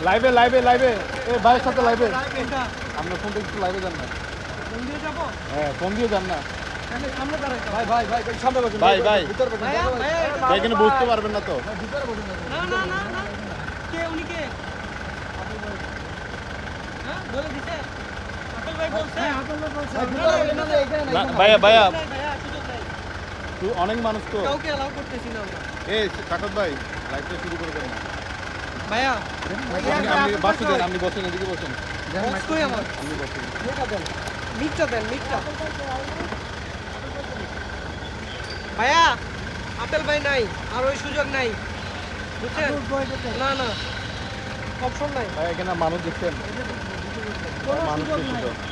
লাইভে লাইভে লাইভে এ ভাইয়ের সাথে লাইভে আমরা ফোন থেকে একটু লাইভে যান না ফোন দিয়ে যাবো হ্যাঁ ফোন দিয়ে যান না সামনে দাঁড়াই ভাই ভাই ভাই সামনে বসুন ভাই ভাই ভিতর বসুন ভাইয়া ভাইয়া ভাই এখানে বুঝতে পারবেন না তো ভিতরে বসুন না না না না কে উনি কে হ্যাঁ বলে দিছে আপেল ভাই বলছে আপেল ভাই বলছে না, ভাইয়া ভাইয়া ভাইয়া সুযোগ নাই তুই অনেক মানুষ তো কাউকে অ্যালাউ করতেছি না আমরা এই সাকত ভাই লাইভটা শুরু করে দেন না ভাইয়া আপনি বসে দেন আপনি বসেন এদিকে বসেন বক্স কই আমার আপনি বসেন মিটটা দেন মিটটা ভাইয়া আপেল ভাই নাই আর ওই সুযোগ নাই বুঝছেন না না অপশন নাই ভাই এখানে মানুষ দেখছেন কোনো মানুষ সুযোগ নাই দেখছেন তো